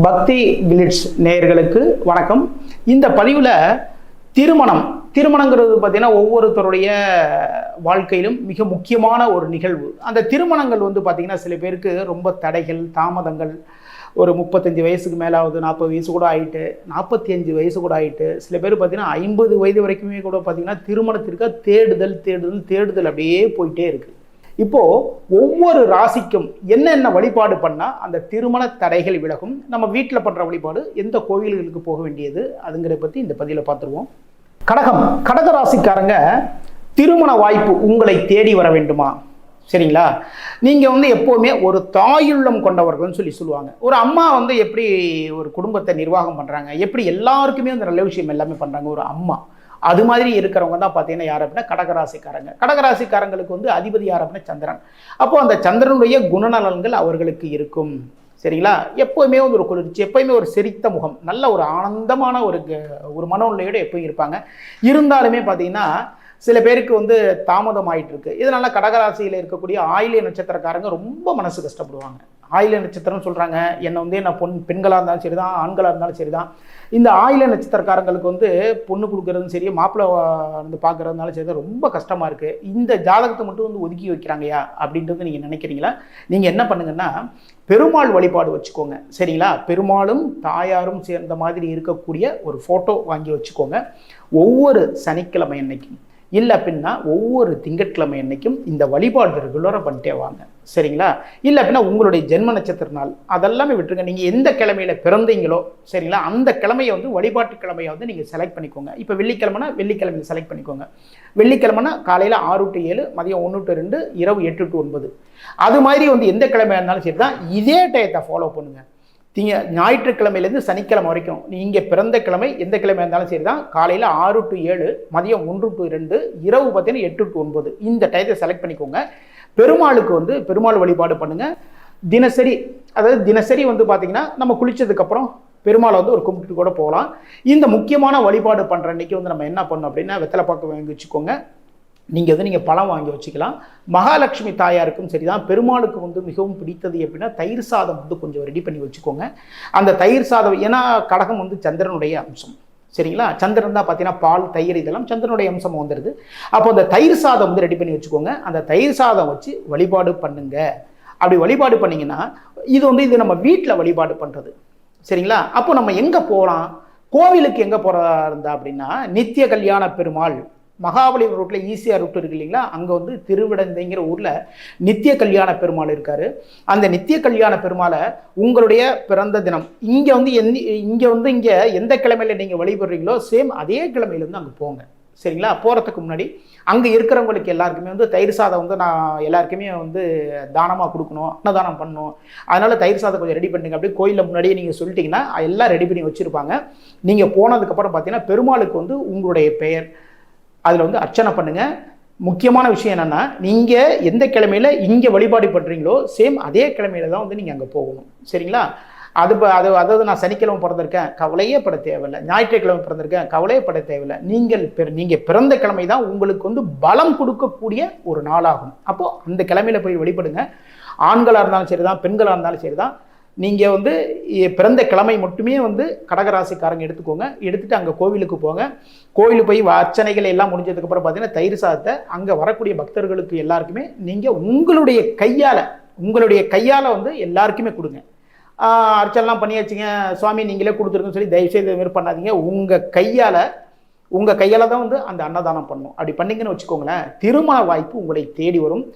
பக்தி கிளிட்ஸ் நேயர்களுக்கு வணக்கம். இந்த பதிவில் திருமணங்கிறது பார்த்தீங்கன்னா ஒவ்வொருத்தருடைய வாழ்க்கையிலும் மிக முக்கியமான ஒரு நிகழ்வு. அந்த திருமணங்கள் பார்த்தீங்கன்னா சில பேருக்கு ரொம்ப தடைகள், தாமதங்கள், ஒரு 35 வயசுக்கு மேலாவது, 40 வயசு கூட ஆகிட்டு, 45 வயசு கூட ஆகிட்டு, சில பேர் பார்த்தீங்கன்னா 50 வயது வரைக்குமே கூட பார்த்தீங்கன்னா திருமணத்திற்கு தேடுதல் அப்படியே போயிட்டே இருக்குது. இப்போது ஒவ்வொரு ராசிக்கும் என்னென்ன வழிபாடு பண்ணால் அந்த திருமண தடைகள் விலகும், நம்ம வீட்டில் பண்ணுற வழிபாடு, எந்த கோவில்களுக்கு போக வேண்டியது, அதுங்கிறத பற்றி இந்த பதிவில் பார்த்துருவோம். கடக ராசிக்காரங்க, திருமண வாய்ப்பு உங்களை தேடி வர வேண்டுமா? சரிங்களா? நீங்கள் எப்போவுமே ஒரு தாயுள்ளம் கொண்டவர்கள்னு சொல்லுவாங்க. ஒரு அம்மா எப்படி ஒரு குடும்பத்தை நிர்வாகம் பண்ணுறாங்க, எப்படி எல்லாருக்குமே அந்த நல்ல விஷயம் எல்லாமே பண்ணுறாங்க ஒரு அம்மா, அது மாதிரி இருக்கிறவங்க தான் பார்த்தீங்கன்னா யார் அப்படின்னா கடகராசிக்காரங்க. கடகராசிக்காரங்களுக்கு அதிபதி யார் அப்படின்னா சந்திரன். அப்போது அந்த சந்திரனுடைய குணநலன்கள் அவர்களுக்கு இருக்கும். சரிங்களா? எப்போவுமே ஒரு குளிர்ச்சி, எப்போயுமே ஒரு சிரித்த முகம், நல்ல ஒரு ஆனந்தமான ஒரு மனநிலையோடு எப்பவும் இருப்பாங்க. இருந்தாலுமே பார்த்தீங்கன்னா சில பேருக்கு தாமதம் ஆகிட்டு இருக்கு. இதனால கடகராசியில் இருக்கக்கூடிய ஆயில்ய நட்சத்திரக்காரங்க ரொம்ப மனசு கஷ்டப்படுவாங்க. ஆயில்ய நட்சத்திரம்னு சொல்கிறாங்க, என்னை நான் பெண்களாக இருந்தாலும் சரி தான், ஆண்களாக இருந்தாலும் சரி தான், இந்த ஆயில்ய நட்சத்திரக்காரங்களுக்கு பொண்ணு கொடுக்குறதும் சரி, மாப்பிள்ளை பார்க்குறதுனாலும் சரி தான், ரொம்ப கஷ்டமாக இருக்குது. இந்த ஜாதகத்தை மட்டும் ஒதுக்கி வைக்கிறாங்கயா அப்படின்றது நீங்கள் நினைக்கிறீங்களா? நீங்கள் என்ன பண்ணுங்கன்னா பெருமாள் வழிபாடு வச்சுக்கோங்க. சரிங்களா? பெருமாளும் தாயாரும் சேர்ந்த மாதிரி இருக்கக்கூடிய ஒரு ஃபோட்டோ வாங்கி வச்சுக்கோங்க. ஒவ்வொரு சனிக்கிழமை அன்னைக்கும் இல்லை அப்படின்னா ஒவ்வொரு திங்கட்கிழமை அன்னைக்கும் இந்த வழிபாடு ரெகுலராக பண்ணிட்டே வாங்க. சரிங்களா? இல்லை அப்படின்னா உங்களுடைய ஜென்ம நட்சத்திர நாள் அதெல்லாமே விட்டுருங்க. நீங்கள் எந்த கிழமையில பிறந்தீங்களோ சரிங்களா, அந்த கிழமையை வழிபாட்டு கிழமையை நீங்கள் செலக்ட் பண்ணிக்கோங்க. இப்போ வெள்ளிக்கிழமைனா வெள்ளிக்கிழமையை செலக்ட் பண்ணிக்கோங்க. வெள்ளிக்கிழமைனா காலையில் 6 to 7, மதியம் 1 to 2, இரவு 8 to 9. அது மாதிரி எந்த கிழமையாக இருந்தாலும் சரி தான், இதே டயத்தை ஃபாலோ பண்ணுங்கள். ஞாயிற்றுக்கிழமையிலேருந்து சனிக்கிழமை வரைக்கும் நீங்கள் பிறந்த கிழமை எந்த கிழமை இருந்தாலும் சரி தான், காலையில் 6 to 7, மதியம் 1 to 2, இரவு பார்த்தீங்கன்னா 8 to 9, இந்த டயத்தை செலக்ட் பண்ணிக்கோங்க. பெருமாளுக்கு பெருமாள் வழிபாடு பண்ணுங்கள். தினசரி பார்த்தீங்கன்னா நம்ம குளித்ததுக்கப்புறம் பெருமாளை ஒரு கும்பிட்டு கூட போகலாம். இந்த முக்கியமான வழிபாடு பண்ணுற அன்றைக்கி நம்ம என்ன பண்ணோம் அப்படின்னா வெத்தலை பாக்கு வாங்கி வச்சுக்கோங்க. நீங்கள் பழம் வாங்கி வச்சுக்கலாம். மகாலட்சுமி தாயாருக்கும் சரி தான், பெருமாளுக்கு மிகவும் பிடித்தது எப்படின்னா தயிர் சாதம் கொஞ்சம் ரெடி பண்ணி வச்சுக்கோங்க. அந்த தயிர் சாதம், ஏன்னா கடகம் சந்திரனுடைய அம்சம். சரிங்களா? சந்திரன் தான் பார்த்தீங்கன்னா பால், தயிர் இதெல்லாம் சந்திரனுடைய அம்சம் வந்துடுது. அப்போ அந்த தயிர் சாதம் ரெடி பண்ணி வச்சுக்கோங்க. அந்த தயிர் சாதம் வச்சு வழிபாடு பண்ணுங்க. அப்படி வழிபாடு பண்ணிங்கன்னா இது நம்ம வீட்டில் வழிபாடு பண்ணுறது. சரிங்களா? அப்போ நம்ம எங்கே போகலாம்? கோவிலுக்கு எங்கே போகிறதா இருந்தா அப்படின்னா நித்திய கல்யாண பெருமாள், மகாபலிபுரம் ரூட்டில் ஈசிஆர் ரூட் இருக்கு இல்லைங்களா, அங்கே திருவிடந்தைங்கிற ஊரில் நித்திய கல்யாண பெருமாள் இருக்கார். அந்த நித்திய கல்யாண பெருமாளை உங்களுடைய பிறந்த தினம் இங்கே எந்த கிழமையில் நீங்கள் வழிபடுறீங்களோ சேம் அதே கிழமையிலேருந்து அங்கே போங்க. சரிங்களா? போகிறதுக்கு முன்னாடி அங்கே இருக்கிறவங்களுக்கு எல்லாருக்குமே தயிர் சாதம் நான் எல்லாருக்குமே தானமாக கொடுக்கணும், அன்னதானம் பண்ணணும். அதனால் தயிர் சாதம் கொஞ்சம் ரெடி பண்ணுங்க. அப்படியே கோயிலில் முன்னாடியே நீங்கள் சொல்லிட்டீங்கன்னா எல்லாம் ரெடி பண்ணி வச்சுருப்பாங்க. நீங்கள் போனதுக்கப்புறம் பார்த்தீங்கன்னா பெருமாளுக்கு உங்களுடைய பெயர் அதில் அர்ச்சனை பண்ணுங்கள். முக்கியமான விஷயம் என்னென்னா, நீங்கள் எந்த கிழமையில் இங்கே வழிபாடு பண்ணுறீங்களோ சேம் அதே கிழமையில தான் நீங்கள் அங்கே போகணும். சரிங்களா? அதாவது நான் சனிக்கிழமை பிறந்திருக்கேன், கவலையே பட தேவையில்லை. ஞாயிற்றுக்கிழமை பிறந்திருக்கேன், கவலையே பட தேவையில்லை. நீங்கள் பிறந்த கிழமை தான் உங்களுக்கு பலம் கொடுக்கக்கூடிய ஒரு நாளாகும். அப்போது அந்த கிழமையில் போய் வழிபடுங்க. ஆண்களாக இருந்தாலும் சரி தான், பெண்களாக இருந்தாலும் சரி தான். நீங்கள் பிறந்த கிழமை மட்டுமே கடகராசிக்காரங்க எடுத்துக்கோங்க. எடுத்துகிட்டு அங்கே கோவிலுக்கு போங்க. கோவிலுக்கு போய் அர்ச்சனைகள் எல்லாம் முடிஞ்சதுக்கப்புறம் பார்த்தீங்கன்னா தயிர் சாதத்தை அங்கே வரக்கூடிய பக்தர்களுக்கு எல்லாருக்குமே நீங்கள் உங்களுடைய கையால் எல்லாருக்குமே கொடுங்க. அர்ச்சனைலாம் பண்ணியாச்சுங்க சுவாமி நீங்களே கொடுத்துருக்குன்னு சொல்லி தயவுசெய்து இது மாதிரி பண்ணாதீங்க. உங்கள் கையால் தான் அந்த அன்னதானம் பண்ணணும். அப்படி பண்ணிங்கன்னு வச்சுக்கோங்களேன், திருமண வாய்ப்பு உங்களை தேடி வரும்.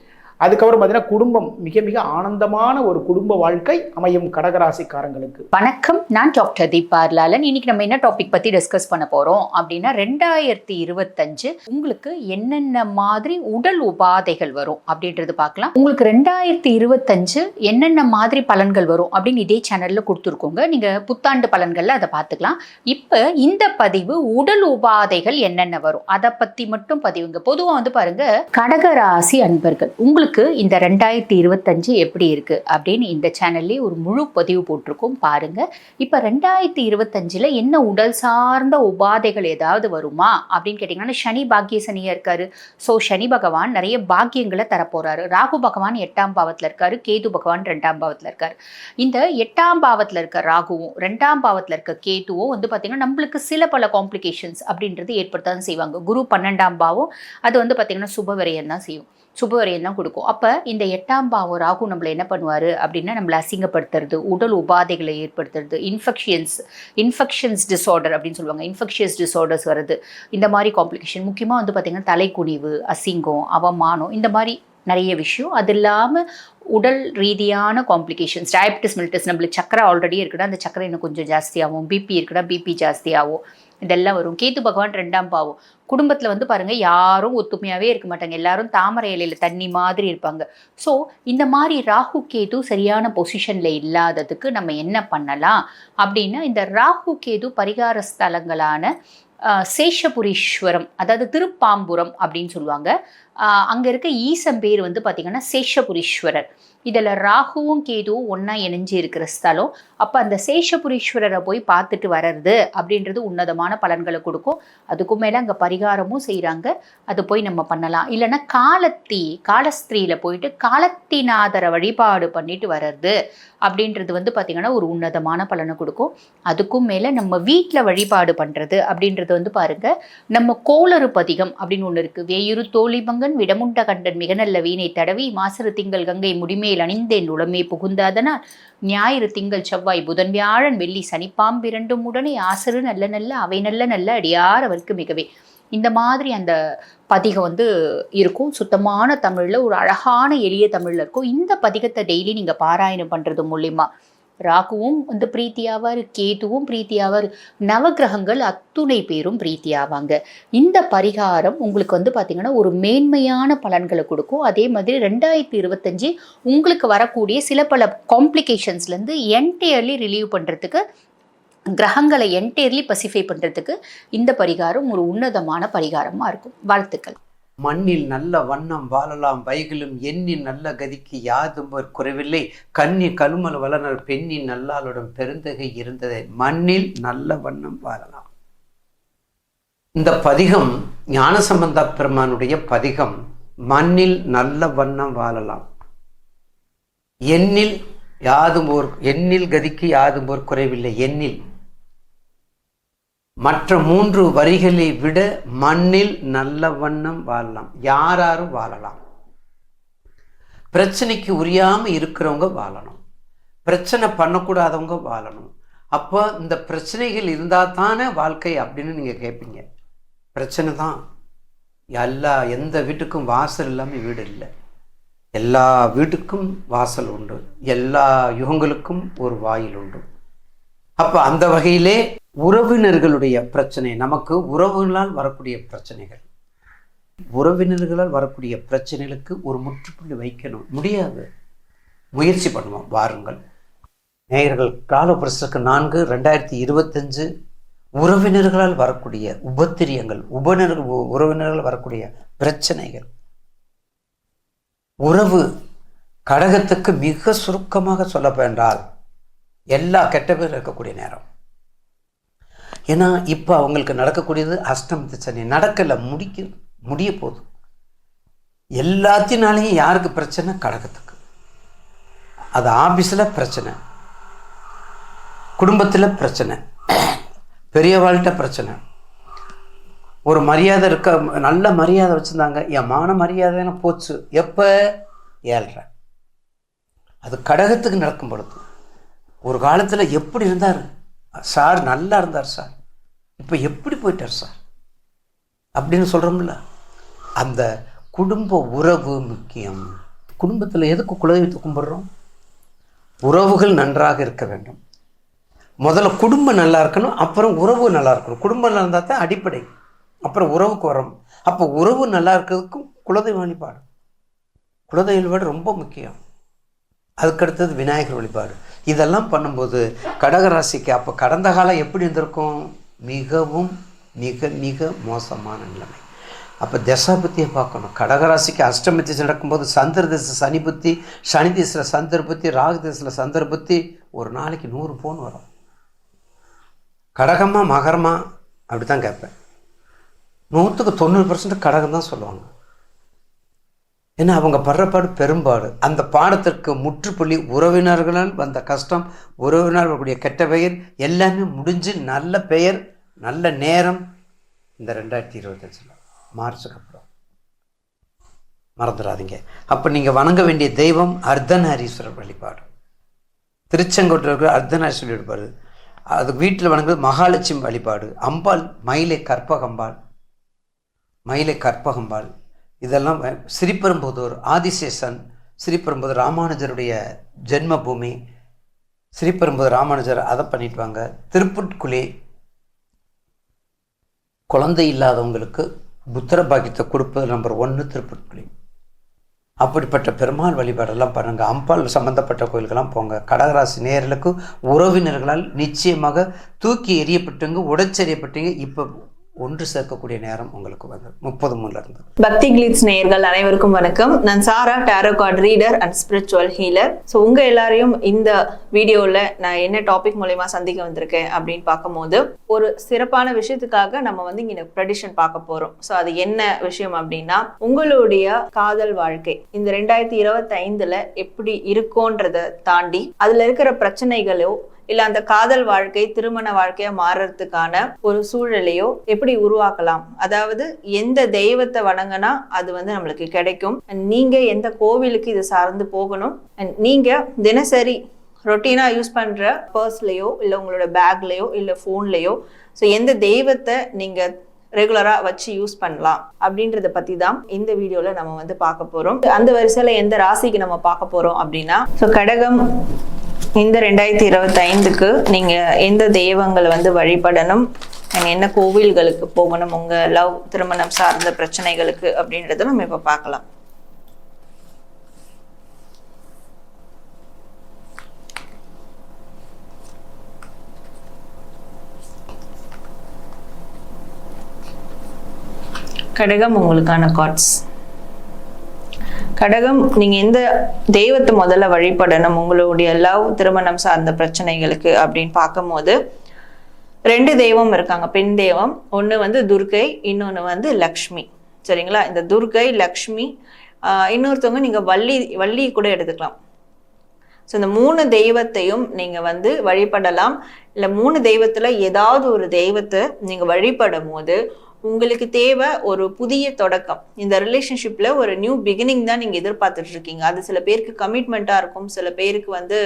அதுக்கப்புறம் பார்த்தீங்கன்னா குடும்பம் மிக மிக ஆனந்தமான ஒரு குடும்ப வாழ்க்கை அமையும் கடகராசிக்காரங்களுக்கு. வணக்கம், நான் டாக்டர் தீபா லாலன். இன்னைக்கு நம்ம என்ன டாபிக் பத்தி டிஸ்கஸ் பண்ண போறோம் அப்படின்னா 2025 உங்களுக்கு என்னென்ன மாதிரி உடல் உபாதைகள் வரும் அப்படின்றது பார்க்கலாம். உங்களுக்கு 2025 என்னென்ன மாதிரி பலன்கள் வரும் அப்படின்னு இதே சேனல்ல கொடுத்துருக்கோங்க. நீங்க புத்தாண்டு பலன்கள்ல அதை பார்த்துக்கலாம். இப்ப இந்த பதிவு உடல் உபாதைகள் என்னென்ன வரும் அதை பத்தி மட்டும் பதிவுங்க. பொதுவா பாருங்க, கடகராசி அன்பர்கள் உங்களுக்கு உங்களுக்கு இந்த 2025 எப்படி இருக்கு அப்படின்னு இந்த சேனல்லே ஒரு முழு பதிவு போட்டிருக்கோம் பாருங்க. இப்போ 2025ல் என்ன உடல் சார்ந்த உபாதைகள் ஏதாவது வருமா அப்படின்னு கேட்டிங்கன்னா, சனி பாக்கிய சனியாக இருக்காரு. ஸோ சனி பகவான் நிறைய பாக்கியங்களை தரப்போறாரு. ராகு பகவான் 8ஆம் பாவத்தில் இருக்காரு, கேது பகவான் 2ஆம் பாவத்தில் இருக்காரு. இந்த 8ஆம் பாவத்தில் இருக்க ராகுவும் 2ஆம் பாவத்தில் இருக்க கேதுவும் வந்து பார்த்தீங்கன்னா நம்மளுக்கு சில பல காம்ப்ளிகேஷன்ஸ் அப்படின்றது ஏற்படுத்தான் செய்வாங்க. குரு 12ஆம் பாவம், அது வந்து பார்த்தீங்கன்னா சுபவிரயம் தான் செய்யும், சுபவரையும் தான் கொடுக்கும். அப்போ இந்த 8ஆம் பாவம் ராகு நம்மளை என்ன பண்ணுவார் அப்படின்னா, நம்மளை அசிங்கப்படுத்துறது, உடல் உபாதைகளை ஏற்படுத்துறது, இன்ஃபெக்ஷன்ஸ் டிஸார்டர் அப்படின்னு சொல்லுவாங்க, இன்ஃபெக்ஷியஸ் டிஸார்டர்ஸ் வருது, இந்த மாதிரி காம்ப்ளிகேஷன். முக்கியமாக வந்து பார்த்திங்கன்னா தலைக்குனிவு, அசிங்கம், அவமானம், இந்த மாதிரி நிறைய விஷயம். அது இல்லாமல் உடல் ரீதியான காம்ப்ளிகேஷன்ஸ், டயபெட்டிஸ் மெல்டஸ், நம்மளுக்கு சக்கரை ஆல்ரெடி இருக்குன்னா அந்த சக்கரை இன்னும் கொஞ்சம் ஜாஸ்தியாகும், பிபி இருக்குன்னா பிபி ஜாஸ்தியாகும், இதெல்லாம் வரும். கேது பகவான் 2ஆம் பாவம். குடும்பத்தில் வந்து பாருங்கள் யாரும் ஒத்துமையாகவே இருக்க மாட்டாங்க, எல்லாரும் தாமரை இலையில் தண்ணி மாதிரி இருப்பாங்க. ஸோ இந்த மாதிரி ராகு கேது சரியான பொசிஷனில் இல்லாததுக்கு நம்ம என்ன பண்ணலாம் அப்படின்னா, இந்த ராகு கேது பரிகார ஸ்தலங்களான சேஷபுரீஸ்வரம், அதாவது திருப்பாம்புரம் அப்படின்னு சொல்லுவாங்க. அங்கே இருக்க ஈசம் பேர் வந்து பார்த்திங்கன்னா சேஷபுரீஸ்வரர். இதில் ராகுவும் கேதுவும் ஒன்றா இணைஞ்சு இருக்கிற ஸ்தலம். அப்போ அந்த சேஷபுரீஸ்வரரை போய் பார்த்துட்டு வர்றது அப்படின்றது உன்னதமான பலன்களை கொடுக்கும். அதுக்கும் மேலே அங்கே பரிகாரமும் செய்கிறாங்க, அது போய் நம்ம பண்ணலாம். இல்லைன்னா காலஸ்திரியில் போயிட்டு காலத்திநாதரை வழிபாடு பண்ணிட்டு வர்றது அப்படின்றது வந்து பார்த்திங்கன்னா ஒரு உன்னதமான பலனை கொடுக்கும். அதுக்கும் மேலே நம்ம வீட்டில் வழிபாடு பண்ணுறது அப்படின்றது வந்து பாருங்கள், நம்ம கோளறு பதிகம் அப்படின்னு ஒன்று இருக்குது. வேயுறு தோழிபங்கன் விடமுண்ட கண்டன் மிக நல்ல வீணை தடவி மாசரு திங்கள் கங்கை முடிமேல் அணிந்தேன் உளமே புகுந்தாதனால் ஞாயிறு திங்கள் செவ்வாய் புதன் வியாழன் வெள்ளி சனிப்பாம்பிரண்டும் உடனே ஆசரு நல்ல நல்ல அவை நல்ல நல்ல அடியார் அவருக்கு மிகவே. இந்த மாதிரி அந்த பதிகம் வந்து இருக்கும். சுத்தமான தமிழில் ஒரு அழகான எளிய தமிழில் இருக்கும். இந்த பதிகத்தை டெய்லி நீங்கள் பாராயணம் பண்ணுறது மூலிமா ராகுவும் வந்து பிரீத்தியாவார், கேதுவும் பிரீத்தியாவார், நவகிரகங்கள் அத்துணை பேரும் பிரீத்தியாவாங்க. இந்த பரிகாரம் உங்களுக்கு வந்து பார்த்திங்கன்னா ஒரு மேன்மையான பலன்களை கொடுக்கும். அதே மாதிரி 2025 உங்களுக்கு வரக்கூடிய சில பல காம்ப்ளிகேஷன்ஸ்லேருந்து என்டையர்லி ரிலீவ் பண்ணுறதுக்கு, கிரகங்களை என்டையர்லி பசிஃபை பண்ணுறதுக்கு இந்த பரிகாரம் ஒரு உன்னதமான பரிகாரமாக இருக்கும். வாழ்த்துக்கள். மண்ணில் நல்ல வண்ணம் வாழலாம் வைகளும் எண்ணின் நல்ல கதிக்கு யாதும் குறைவில்லை கண்ணி கழுமல் வளனர் பெண்ணின் நல்லாளுடன் பெருந்தகை இருந்ததை மண்ணில் நல்ல வண்ணம் வாழலாம். இந்த பதிகம் ஞானசம்பந்த பெருமானுடைய பதிகம். மண்ணில் நல்ல வண்ணம் வாழலாம், எண்ணில் கதிக்கு யாதும் குறைவில்லை. எண்ணில் மற்ற 3 வரிகளை விட மண்ணில் நல்ல வண்ணம் வாழலாம். யாரும் வாழலாம். பிரச்சனைக்கு உரியாம இருக்கிறவங்க வாழணும், பிரச்சனை பண்ணக்கூடாதவங்க வாழணும். அப்போ இந்த பிரச்சனைகள் இருந்தால் தானே வாழ்க்கை அப்படின்னு நீங்கள் கேட்பீங்க. பிரச்சனை தான். எந்த வீட்டுக்கும் வாசல் இல்லாமல் வீடு இல்லை. எல்லா வீட்டுக்கும் வாசல் உண்டு, எல்லா யுகங்களுக்கும் ஒரு வாயில் உண்டு. அப்போ அந்த வகையிலே உறவினர்களுடைய பிரச்சனை, நமக்கு உறவுகளால் வரக்கூடிய பிரச்சனைகள், உறவினர்களால் வரக்கூடிய பிரச்சனைகளுக்கு ஒரு முற்றுப்புள்ளி வைக்கணும். முடியாது, முயற்சி பண்ணுவோம். வாருங்கள் நேயர்கள். காலபுருஷனுக்கு 4 2025 உறவினர்களால் வரக்கூடிய உபத்திரியங்கள், உறவினர்கள் வரக்கூடிய பிரச்சனைகள், உறவு கடகத்துக்கு மிக சுருக்கமாக சொல்ல வேண்டால் எல்லா கெட்ட பேர் இருக்கக்கூடிய நேரம். ஏன்னா இப்போ அவங்களுக்கு நடக்கக்கூடியது அஷ்டமத்து சனி. நடக்கலை, முடிய போகுது. எல்லாத்தினாலையும் யாருக்கு பிரச்சனை? கடகத்துக்கு. அது ஆபீஸில் பிரச்சனை, குடும்பத்தில் பிரச்சனை, பெரியவாள்கிட்ட பிரச்சனை. ஒரு மரியாதை இருக்க, நல்ல மரியாதை வச்சுருந்தாங்க, என் மான மரியாதைன்னு போச்சு. எப்போ? 7:30. அது கடகத்துக்கு நடக்கும் பொழுது. ஒரு காலத்தில் எப்படி இருந்தார் சார்? நல்லா இருந்தார் சார், இப்போ எப்படி போயிட்டார் சார் அப்படின்னு சொல்கிறோம்ல. அந்த குடும்ப உறவு முக்கியம். குடும்பத்தில் எதுக்கு குலதெய்வத்தை கும்பிட்றோம்? உறவுகள் நன்றாக இருக்க வேண்டும். முதல்ல குடும்பம் நல்லா இருக்கணும், அப்புறம் உறவு நல்லா இருக்கணும். குடும்பம் நல்லா இருந்தால் தான் அடிப்படை, அப்புறம் உறவுக்கு வரும். அப்போ உறவு நல்லா இருக்கிறதுக்கும் குலதெய்வ வழிபாடு, குலதெய்வ வழிபாடு ரொம்ப முக்கியம். அதுக்கடுத்தது விநாயகர் வழிபாடு. இதெல்லாம் பண்ணும்போது கடகராசிக்கு அப்போ கடந்த காலம் எப்படி இருந்திருக்கும்? மிகவும் மிக மிக மோசமான நிலைமை. அப்போ தசா புத்தியை பார்க்கணும். கடகராசிக்கு அஷ்டமி திசை நடக்கும்போது சந்திர திசை சனி புத்தி, சனி திசையில் சந்திர புத்தி, ராகு திசையில் சந்திர புத்தி, ஒரு நாளைக்கு 100 ஃபோன் வரும். கடகமா மகரமா அப்படி தான் கேட்பேன். 100க்கு 90% கடகம் தான் சொல்லுவாங்க. ஏன்னா அவங்க படுறப்பாடு பெரும்பாடு. அந்த பாடத்திற்கு முற்றுப்புள்ளி உறவினர்களால் வந்த கஷ்டம், உறவினர்களுடைய கெட்ட பெயர் எல்லாமே முடிஞ்சு நல்ல பெயர் நல்ல நேரம் இந்த 2025 மார்ச்சுக்கு அப்புறம். மறந்துடாதீங்க. அப்போ நீங்கள் வணங்க வேண்டிய தெய்வம் அர்த்தநாரீஸ்வரர் வழிபாடு. திருச்செங்கோட்டில் இருக்கிற அர்த்தநாரீஸ்வரர் வழிபாடு. அது வீட்டில் வணங்குறது மகாலட்சுமி வழிபாடு. அம்பாள் மயிலை கற்பகம்பாள், மயிலை கற்பகம்பாள். இதெல்லாம் ஸ்ரீபெரும்புதூர் ஆதிசேஷன், ஸ்ரீபெரும்புதூர் ராமானுஜருடைய ஜென்மபூமி, ஸ்ரீபெரும்புதூர் ராமானுஜர் அதை பண்ணிட்டு வாங்க. திருப்புட்குழி குழந்தை இல்லாதவங்களுக்கு புத்திர பாக்கியத்தை கொடுப்பது நம்பர் 1 திருப்புட்குழி. அப்படிப்பட்ட பெருமாள் வழிபாடெல்லாம் பண்ணுங்க. அம்பாள் சம்பந்தப்பட்ட கோயிலுக்கெல்லாம் போங்க. கடகராசி நேயர்களுக்கு உறவினர்களால் நிச்சயமாக தூக்கி எறியப்பட்டுங்க, உடைச்செறியப்பட்டீங்க. இப்போ ஒன்று சேர்க்கக்கூடிய நேரம் உங்களுக்கு வந்து 33 இருந்து. பக்தி கிளிட்ஸ் நேயர்கள் அனைவருக்கும் வணக்கம். நான் Sara, tarot card reader and spiritual healer. So உங்க எல்லாரையும் இந்த வீடியோவில் நான் என்ன டாபிக் மூலமா சந்திக்க வந்திருக்கேன் அப்படின்னு பார்க்கும்போது, ஒரு சிறப்பான விஷயத்துக்காக நம்ம வந்து இங்க ப்ரெடிஷன் பார்க்க போறோம். ஸோ அது என்ன விஷயம் அப்படின்னா, உங்களுடைய காதல் வாழ்க்கை இந்த 2025ல எப்படி இருக்கும்ன்றதை தாண்டி அதுல இருக்கிற பிரச்சனைகளோ இல்ல அந்த காதல் வாழ்க்கை திருமண வாழ்க்கையா மாறுறதுக்கான ஒரு சூழலையோ எப்படி உருவாக்கலாம், அதாவது எந்த தெய்வத்தை வணங்கினா அது வந்து நம்மளுக்கு கிடைக்கும், நீங்க எந்த கோவிலுக்கு இது சார்ந்து போகணும், நீங்க தினசரி ரொட்டீனா யூஸ் பண்ற பர்ஸ்லயோ இல்ல உங்களோட பேக்லயோ இல்ல போன்லயோ ஸோ எந்த தெய்வத்தை நீங்க ரெகுலரா வச்சு யூஸ் பண்ணலாம் அப்படின்றத பத்தி தான் இந்த வீடியோல நம்ம வந்து பார்க்க போறோம். அந்த வரிசையில எந்த ராசிக்கு நம்ம பார்க்க போறோம் அப்படின்னா, ஸோ கடகம், இந்த 2025க்கு நீங்க எந்த தெய்வங்களை வந்து வழிபடணும், என்ன கோவில்களுக்கு போகணும் உங்க லவ் திருமணம் சார்ந்த பிரச்சனைகளுக்கு அப்படின்றத நம்ம இப்ப பார்க்கலாம். கடகம் உங்களுக்கான கார்ட்ஸ். கடகம், நீங்க எந்த தெய்வத்தை முதல்ல வழிபடணும் உங்களுடைய லவ் திருமணம் சார்ந்த பிரச்சனைகளுக்கு அப்படின்னு பார்க்கும்போது, 2 தெய்வம் இருக்காங்க, பெண் தெய்வம். ஒண்ணு வந்து துர்கை, இன்னொன்னு வந்து லக்ஷ்மி. சரிங்களா? இந்த துர்கை, லக்ஷ்மி, இன்னொருத்தவங்க நீங்க வள்ளி கூட எடுத்துக்கலாம். ஸோ இந்த 3 தெய்வத்தையும் நீங்க வந்து வழிபடலாம். இல்ல 3 தெய்வத்துல ஏதாவது ஒரு தெய்வத்தை நீங்க வழிபடும் போது உங்களுக்கு தேவை ஒரு புதிய தொடக்கம். இந்த ரிலேஷன்ஷிப்ல ஒரு நியூ பிகினிங் தான் நீங்க எதிர்பார்த்துட்டு இருக்கீங்க. அது சில பேருக்கு கமிட்மெண்ட்டா இருக்கும், சில பேருக்கு வந்து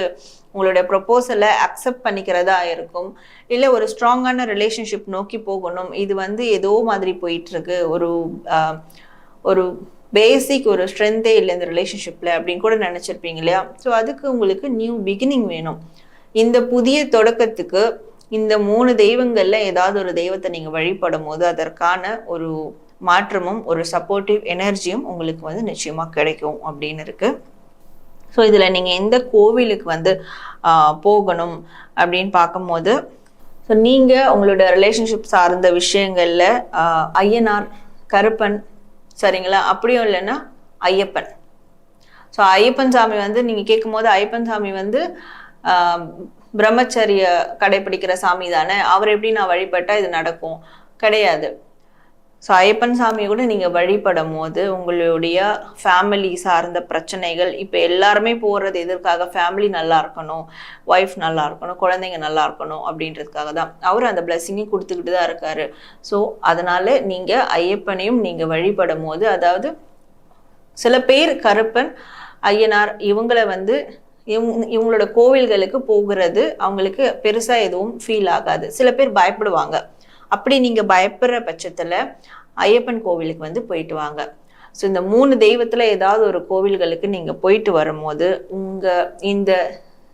உங்களுடைய ப்ரொபோசலை அக்செப்ட் பண்ணிக்கிறதா இருக்கும், இல்லை ஒரு ஸ்ட்ராங்கான ரிலேஷன்ஷிப் நோக்கி போகணும், இது வந்து ஏதோ மாதிரி போயிட்டு இருக்கு, ஒரு பேசிக் ஒரு ஸ்ட்ரென்த்தே இல்லை இந்த ரிலேஷன்ஷிப்ல அப்படின்னு கூட நினைச்சிருப்பீங்க இல்லையா? ஸோ அதுக்கு உங்களுக்கு நியூ பிகினிங் வேணும். இந்த புதிய தொடக்கத்துக்கு இந்த 3 தெய்வங்கள்ல ஏதாவது ஒரு தெய்வத்தை நீங்க வழிபடும் போது அதற்கான ஒரு மாற்றமும் ஒரு சப்போர்ட்டிவ் எனர்ஜியும் உங்களுக்கு வந்து நிச்சயமா கிடைக்கும் அப்படின்னு இருக்கு. ஸோ இதுல நீங்க எந்த கோவிலுக்கு வந்து போகணும் அப்படின்னு பார்க்கும்போது, ஸோ நீங்க உங்களோட ரிலேஷன்ஷிப் சார்ந்த விஷயங்கள்ல ஐயனார், கருப்பன், சரிங்களா, அப்படியும் இல்லைன்னா ஐயப்பன். ஸோ ஐயப்பன் சாமி வந்து நீங்க கேட்கும் போது, ஐயப்பன் சாமி வந்து பிரம்மச்சரிய கடைபிடிக்கிற சாமி தானே, அவர் எப்படி நான் வழிபட்டா இது நடக்கும்? கிடையாது. ஸோ ஐயப்பன் சாமியை கூட நீங்க வழிபடும் போது உங்களுடைய ஃபேமிலி சார்ந்த பிரச்சனைகள், இப்போ எல்லாருமே போறது எதற்காக? ஃபேமிலி நல்லா இருக்கணும், ஒய்ஃப் நல்லா இருக்கணும், குழந்தைங்க நல்லா இருக்கணும் அப்படின்றதுக்காக தான். அவர் அந்த பிளெஸிங்கையும் கொடுத்துக்கிட்டு தான் இருக்காரு. ஸோ அதனால நீங்க ஐயப்பனையும் நீங்க வழிபடும் போது, அதாவது சில பேர் கருப்பன், ஐயனார் இவங்களை வந்து இவங்களோட கோவில்களுக்கு போகிறது அவங்களுக்கு பெருசா எதுவும் ஃபீல் ஆகாது. சில பேர் பயப்படுவாங்க. அப்படி நீங்க பயப்படுற பட்சத்துல ஐயப்பன் கோவிலுக்கு வந்து போயிட்டு வாங்க. ஸோ இந்த 3 தெய்வத்துல ஏதாவது ஒரு கோவில்களுக்கு நீங்க போயிட்டு வரும்போது உங்க இந்த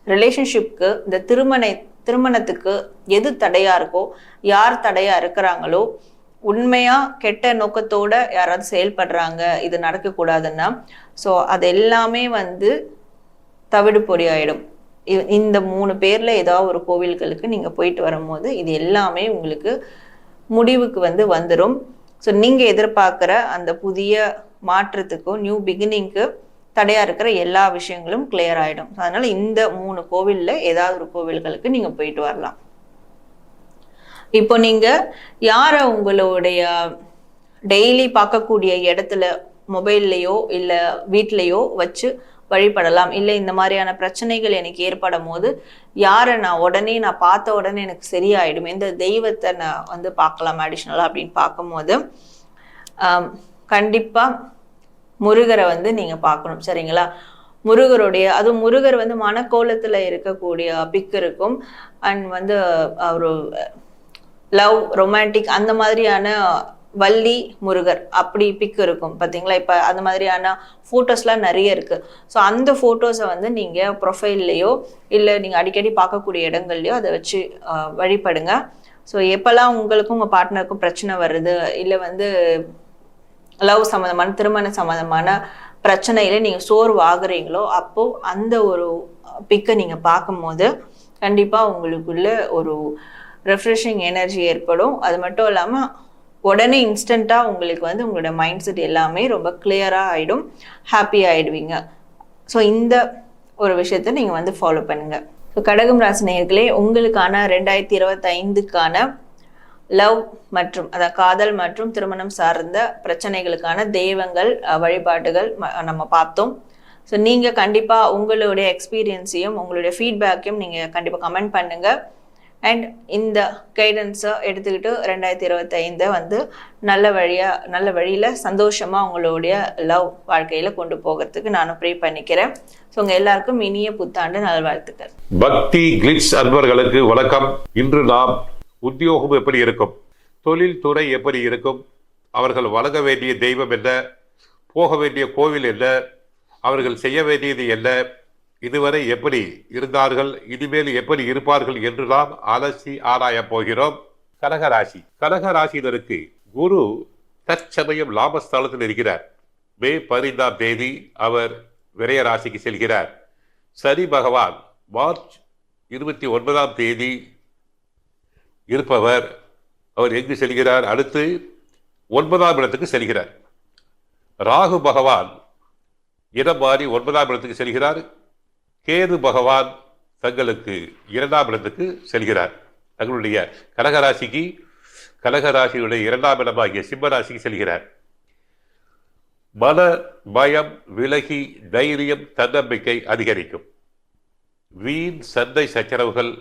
ரிலேஷன்ஷிப்க்கு, இந்த திருமணத்துக்கு எது தடையா இருக்கோ, யார் தடையா இருக்கிறாங்களோ, உண்மையா கெட்ட நோக்கத்தோட யாராவது செயல்படுறாங்க இது நடக்கக்கூடாதுன்னா, ஸோ அது எல்லாமே வந்து தவிடு பொடி ஆயிடும். இந்த 3 பேர்ல ஏதாவது ஒரு கோவில்களுக்கு நீங்க போயிட்டு வரும்போது இது எல்லாமே உங்களுக்கு முடிவுக்கு வந்து வந்துடும். ஸோ நீங்கள் எதிர்பார்க்குற அந்த புதிய மாற்றத்துக்கும் நியூ பிகினிங்க்கு தடையாக இருக்கிற எல்லா விஷயங்களும் கிளியர் ஆகிடும். அதனால் இந்த 3 கோவிலில் ஏதாவது ஒரு கோவில்களுக்கு நீங்கள் போயிட்டு வரலாம். இப்போ நீங்கள் யாரை உங்களுடைய டெய்லி பார்க்கக்கூடிய இடத்துல மொபைல்லையோ இல்லை வீட்லேயோ வச்சு வழிபடலாம், இல்லை இந்த மாதிரியான பிரச்சனைகள் எனக்கு ஏற்படும் போது யாரை நான் பார்த்த உடனே எனக்கு சரியாயிடும், எந்த தெய்வத்தை நான் வந்து பார்க்கலாம் அடிஷ்னலாக அப்படின்னு பார்க்கும்போது கண்டிப்பாக முருகரை வந்து நீங்கள் பார்க்கணும். சரிங்களா? அதுவும் முருகர் வந்து மனக்கோலத்தில் இருக்கக்கூடிய பிக் இருக்கும். அண்ட் வந்து ஒரு லவ் ரொமான்டிக் அந்த மாதிரியான வள்ளி முருகர் அப்படி பிக் இருக்கும் பார்த்தீங்களா? இப்போ அந்த மாதிரியான ஃபோட்டோஸ்லாம் நிறைய இருக்குது. ஸோ அந்த ஃபோட்டோஸை வந்து நீங்கள் ப்ரொஃபைல்லையோ இல்லை நீங்கள் அடிக்கடி பார்க்கக்கூடிய இடங்கள்லையோ அதை வச்சு வழிபடுங்க. ஸோ எப்போல்லாம் உங்களுக்கும் உங்கள் பார்ட்னருக்கும் பிரச்சனை வருது, இல்லை வந்து லவ் சம்மந்தமான திருமண சம்மந்தமான பிரச்சனையில நீங்கள் சோர்வு ஆகுறீங்களோ அப்போது அந்த ஒரு பிக்கை நீங்கள் பார்க்கும்போது கண்டிப்பாக உங்களுக்குள்ள ஒரு ரெஃப்ரெஷிங் எனர்ஜி ஏற்படும். அது மட்டும் இல்லாமல் உடனே இன்ஸ்டண்ட்டாக உங்களுக்கு வந்து உங்களோட மைண்ட் செட் எல்லாமே ரொம்ப கிளியராக ஆகிடும், ஹாப்பி ஆகிடுவீங்க. ஸோ இந்த ஒரு விஷயத்த நீங்கள் வந்து ஃபாலோ பண்ணுங்கள். ஸோ கடகம் ராசி நேயர்களே, உங்களுக்கான 2025க்கான லவ் மற்றும் அதாவது காதல் மற்றும் திருமணம் சார்ந்த பிரச்சனைகளுக்கான தெய்வங்கள் வழிபாடுகள் நம்ம பார்த்தோம். ஸோ நீங்கள் கண்டிப்பாக உங்களுடைய எக்ஸ்பீரியன்ஸையும் உங்களுடைய ஃபீட்பேக்கையும் நீங்கள் கண்டிப்பாக கமெண்ட் பண்ணுங்கள். அண்ட் இந்த கைடன்ஸை எடுத்துக்கிட்டு 2025 வந்து நல்ல வழியில் சந்தோஷமாக உங்களுடைய லவ் வாழ்க்கையில் கொண்டு போகிறதுக்கு நானும் ப்ரே பண்ணிக்கிறேன். ஸோ உங்கள் எல்லாருக்கும் இனிய புத்தாண்டு நல்வாழ்த்துக்கள். பக்தி கிளிட்ஸ் அன்பர்களுக்கு வணக்கம். இன்று நாம் உத்தியோகம் எப்படி இருக்கும், தொழில் துறை எப்படி இருக்கும், அவர்கள் வணங்க வேண்டிய தெய்வம் என்ன, போக வேண்டிய கோவில் என்ன, அவர்கள் செய்ய வேண்டியது என்ன, இதுவரை எப்படி இருந்தார்கள், இனிமேல் எப்படி இருப்பார்கள் என்று நாம் அலசி ஆராயப் போகிறோம். கடகராசினருக்கு குரு தற்சமயம் லாபஸ்தானத்தில் இருக்கிறார். மே 15ஆம் தேதி அவர் விரய ராசிக்கு செல்கிறார். சனி பகவான் மார்ச் 29ஆம் தேதி இருப்பவர். அவர் எங்கு செல்கிறார்? அடுத்து 9ஆம் இடத்துக்கு செல்கிறார். ராகு பகவான் இடம் மாறி 9ஆம் இடத்துக்கு செல்கிறார். கேது பகவான் தங்களுக்கு 2ஆம் இடத்துக்கு செல்கிறார். தங்களுடைய கடகராசியுடைய 2ஆம் இடமாகிய சிம்மராசிக்கு செல்கிறார். மன பயம் விலகி தைரியம் தன்னம்பிக்கை அதிகரிக்கும். வீண் சண்டை சச்சரவுகள்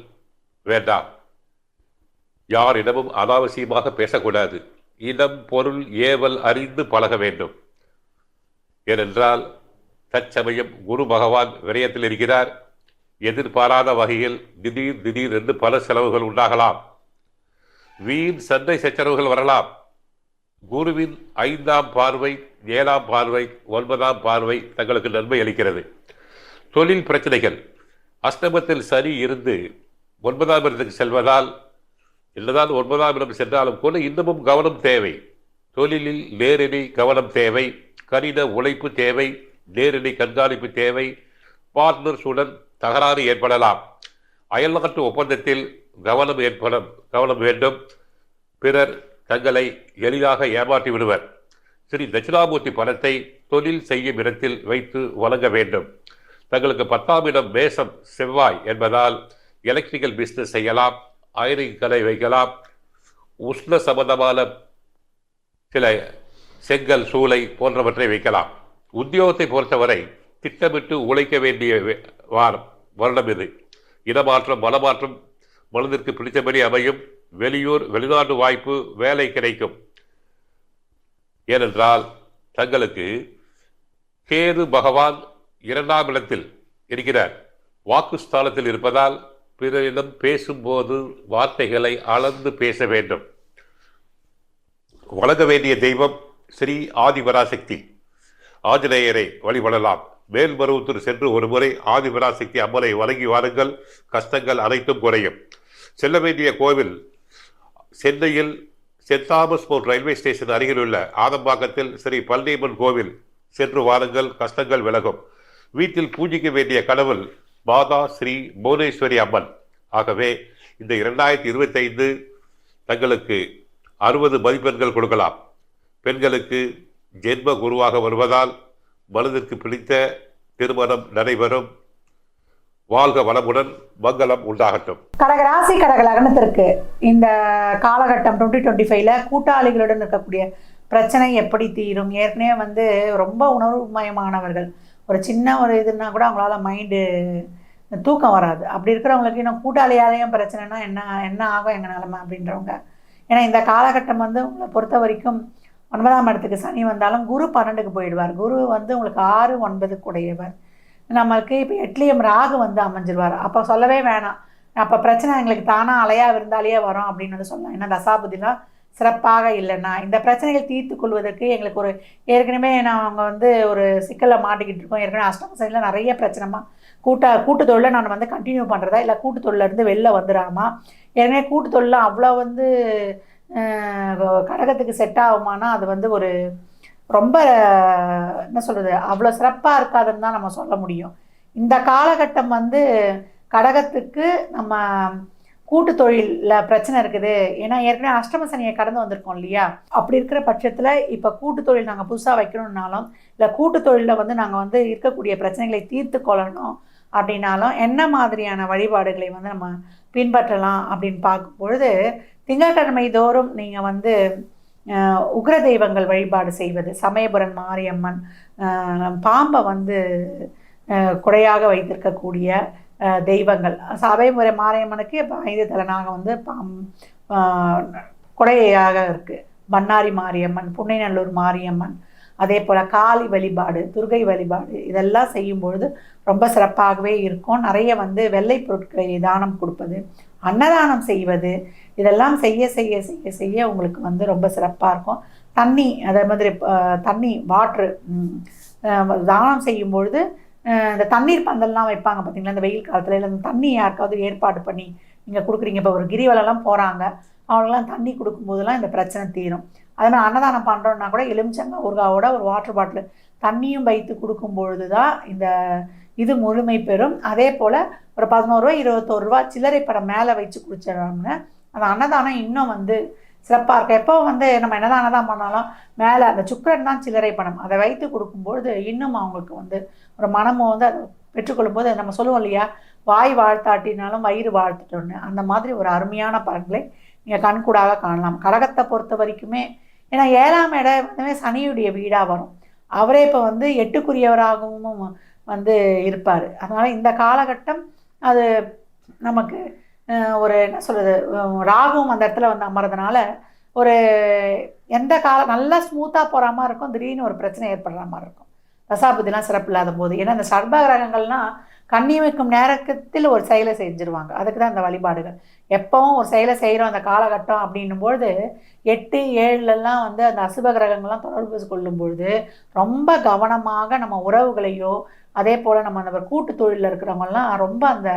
வேண்டாம். யாரிடமும் அனாவசியமாக பேசக்கூடாது. இடம் பொருள் ஏவல் அறிந்து பழக வேண்டும். ஏனென்றால் தற்சமயம் குரு பகவான் விரயத்தில் இருக்கிறார். எதிர்பாராத வகையில் திடீர் என்று பல செலவுகள் உண்டாகலாம். வீண் சண்டை சச்சரவுகள் வரலாம். குருவின் 5ஆம் பார்வை, 7ஆம் பார்வை, 9ஆம் பார்வை தங்களுக்கு நன்மை அளிக்கிறது. தொழில் பிரச்சனைகள், அஷ்டமத்தில் சனி இருந்து 9ஆம் இடத்துக்கு செல்வதால் என்னதான் 9ஆம் இடம் சென்றாலும் கூட இன்னமும் கவனம் தேவை. தொழிலில் நேரடி கவனம் தேவை, கடின உழைப்பு தேவை, நேரடி கண்காணிப்பு தேவை. பார்ட்னர்ஸுடன் தகராறு ஏற்படலாம். அயல்நாட்டு ஒப்பந்தத்தில் கவனம் வேண்டும். பிறர் தங்களை எளிதாக ஏமாற்றி விடுவர். ஸ்ரீ தட்சிணாமூர்த்தி பணத்தை தொழில் செய்யும் இடத்தில் வைத்து வழங்க வேண்டும். தங்களுக்கு 10ஆம் இடம் மேசம் செவ்வாய் என்பதால் எலக்ட்ரிக்கல் பிஸ்னஸ் செய்யலாம், அயரிங் கடை வைக்கலாம், உஷ்ண சம்பந்தமான சில செங்கல் சூளை போன்றவற்றை வைக்கலாம். உத்தியோகத்தை பொறுத்தவரை திட்டமிட்டு உழைக்க வேண்டிய வருடம் இது. இடமாற்றம் மனமாற்றம் மனதிற்கு பிடித்தபடி அமையும். வெளிநாட்டு வாய்ப்பு, வேலை கிடைக்கும். ஏனென்றால் தங்களுக்கு கேது பகவான் 2ஆம் இடத்தில் இருக்கிறார். வாக்குஸ்தானத்தில் இருப்பதால் பிறரிடம் பேசும்போது வார்த்தைகளை அளந்து பேச வேண்டும். வணங்க வேண்டிய தெய்வம் ஸ்ரீ ஆதிபராசக்தி. ஆஞ்சநேயரை வழிபடலாம். மேல்மருவத்தூர் சென்று ஒரு முறை ஆதிபராசக்தி அம்மனை வணங்கி வாருங்கள். கஷ்டங்கள் அனைத்தும் குறையும். செல்ல வேண்டிய கோவில் சென்னையில் saint Thomas port railway station அருகில் உள்ள ஆதம்பாக்கத்தில் ஸ்ரீ பழனியம்மன் கோவில் சென்று வாருங்கள். கஷ்டங்கள் விலகும். வீட்டில் பூஜிக்க வேண்டிய கடவுள் மாதா ஸ்ரீ புவனேஸ்வரி அம்மன். ஆகவே இந்த 2025 தங்களுக்கு 60 மதிப்பெண்கள் கொடுக்கலாம். பெண்களுக்கு ஜென்ம குருவாக வருவதால் மனதிற்கு பிடித்த திருமணம் நடைபெறும். வாழ்க வளமுடன், மங்களம் உண்டாகட்டும். கடகராசி கடக லக்னத்திற்கு இந்த காலகட்டம் 2025ல கூட்டாளிகளுடன் இருக்கக்கூடிய பிரச்சனை எப்படி தீரும்? ஏற்கனவே வந்து ரொம்ப உணர்வுமயமானவர்கள், ஒரு சின்ன ஒரு இதுன்னா கூட அவங்களால மைண்டு தூக்கம் வராது. அப்படி இருக்கிறவங்களுக்கு இன்னும் கூட்டாளியாலேயும் பிரச்சனைனா என்ன ஆகும் எங்கள் நிலைமை அப்படின்றவங்க. ஏன்னா இந்த காலகட்டம் வந்து உங்களை பொறுத்த வரைக்கும் 9ஆம் இடத்துக்கு சனி வந்தாலும் குரு 12க்கு போயிடுவார். குரு வந்து உங்களுக்கு 6, 9 உடையவர். நம்மளுக்கு இப்போ 8லியம் ராகு வந்து அமைஞ்சிருவார். அப்போ சொல்லவே வேணாம், அப்போ பிரச்சனை எங்களுக்கு தானாக அலையாக இருந்தாலேயே வரும் அப்படின்னு வந்து சொல்லலாம். ஏன்னா தசாபுதிலாம் சிறப்பாக இல்லைன்னா இந்த பிரச்சனைகள் தீர்த்து கொள்வதற்கு எங்களுக்கு ஒரு ஏற்கனவே நாங்கள் வந்து ஒரு சிக்கலில் மாட்டிக்கிட்டு இருக்கோம். ஏற்கனவே அஷ்டம சனியில் நிறைய பிரச்சனைமா கூட்டு தொழிலை நான் வந்து கண்டினியூ பண்ணுறதா இல்லை கூட்டு தொழிலேருந்து வெளில வந்துடாமா, ஏற்கனவே கூட்டு தொழில் அவ்வளோ வந்து கடகத்துக்கு செட் ஆகுமானா அது வந்து ஒரு ரொம்ப என்ன சொல்கிறது அவ்வளோ சிறப்பாக இருக்காதுன்னு தான் நம்ம சொல்ல முடியும். இந்த காலகட்டம் வந்து கடகத்துக்கு நம்ம கூட்டு தொழிலில் பிரச்சனை இருக்குது. ஏன்னா ஏற்கனவே அஷ்டம சனியை கடந்து வந்திருக்கோம் இல்லையா? அப்படி இருக்கிற பட்சத்தில் இப்போ கூட்டு தொழில் நாங்கள் புதுசாக வைக்கணும்னாலும் இல்லை கூட்டு தொழிலில் வந்து நாங்கள் வந்து இருக்கக்கூடிய பிரச்சனைகளை தீர்த்து கொள்ளணும் அப்படின்னாலும் என்ன மாதிரியான வழிபாடுகளை வந்து நம்ம பின்பற்றலாம் அப்படின்னு பார்க்கும் பொழுது, திங்கட்கிழமை தோறும் நீங்கள் வந்து உக்ர தெய்வங்கள் வழிபாடு செய்வது, சமயபுரம் மாரியம்மன், பாம்பை வந்து குடையாக வைத்திருக்கக்கூடிய தெய்வங்கள். சமயபுரம் மாரியம்மனுக்கு இப்போ 5 தலனாக வந்து குடையாக இருக்குது. பண்ணாரி மாரியம்மன், புன்னைநல்லூர் மாரியம்மன், அதே போல் காளி வழிபாடு, துர்கை வழிபாடு இதெல்லாம் செய்யும்பொழுது ரொம்ப சிறப்பாகவே இருக்கும். நிறைய வந்து வெள்ளை பொருட்களை தானம் கொடுப்பது, அன்னதானம் செய்வது, இதெல்லாம் செய்ய செய்ய செய்ய செய்ய உங்களுக்கு வந்து ரொம்ப சிறப்பாக இருக்கும். தண்ணி, அதே மாதிரி தண்ணி வாட்ரு தானம் செய்யும்பொழுது இந்த தண்ணீர் பந்தல்லாம் வைப்பாங்க பார்த்தீங்களா, இந்த வெயில் காலத்தில். இல்லை இந்த தண்ணி யாருக்காவது ஏற்பாடு பண்ணி நீங்கள் கொடுக்குறீங்க, இப்போ ஒரு கிரிவலெல்லாம் போகிறாங்க, அவங்களாம் தண்ணி கொடுக்கும்போதெல்லாம் இந்த பிரச்சனை தீரும். அதே மாதிரி அன்னதானம் பண்ணுறோன்னா கூட எலுமிச்சங்காய் ஊறுகாவோட ஒரு வாட்டர் பாட்டில் தண்ணியும் வைத்து கொடுக்கும் பொழுது தான் இந்த இது முழுமை பெறும். அதே போல் ஒரு 11 ரூபா 21 ரூபா சில்லறை படம் மேலே வச்சு குடிச்சிடறாங்கன்னா அந்த அன்னதானம் இன்னும் வந்து சிறப்பாக இருக்கும். எப்போ வந்து நம்ம என்னதான் தான் பண்ணாலும் மேலே அந்த சுக்கரன் தான் சில்லறை பணம், அதை வைத்து கொடுக்கும்பொழுது இன்னும் அவங்களுக்கு வந்து ஒரு மனமும் வந்து அதை பெற்றுக்கொள்ளும் போது நம்ம சொல்லுவோம் இல்லையா, வாய் வாழ்த்தாட்டினாலும் வயிறு வாழ்த்துட்டோன்னு, அந்த மாதிரி ஒரு அருமையான பலன்களை நீங்கள் கண்கூடாக காணலாம். கடகத்தை பொறுத்த வரைக்குமே ஏன்னா 7ஆம் இடம் வந்து சனியுடைய வீடாக வரும். அவரே இப்போ வந்து 8க்குரியவராகவும் வந்து இருப்பார். அதனால் இந்த காலகட்டம் அது நமக்கு ஒரு என்ன சொல்கிறது, ராகுவும் அந்த இடத்துல வந்து அமர்றதுனால ஒரு எந்த காலம் நல்லா ஸ்மூத்தாக போகிற மாதிரி இருக்கும், திடீர்னு ஒரு பிரச்சனை ஏற்படுற மாதிரி இருக்கும். தசாபுத்திலாம் சிறப்பு இல்லாத போது. ஏன்னா இந்த சர்ப கிரகங்கள்லாம் கண்ணி வைக்கும் நேரத்தில் ஒரு செயலை செஞ்சுருவாங்க. அதுக்கு தான் இந்த வழிபாடுகள். எப்போவும் ஒரு செயலை செய்கிறோம் அந்த காலகட்டம் அப்படின்னும்பொழுது 8, 7லலாம் வந்து அந்த அசுப கிரகங்கள்லாம் தொடர்பு கொள்ளும்பொழுது ரொம்ப கவனமாக நம்ம உறவுகளையோ அதே போல் நம்ம அந்த கூட்டு தொழிலில் இருக்கிறவங்கலாம் ரொம்ப அந்த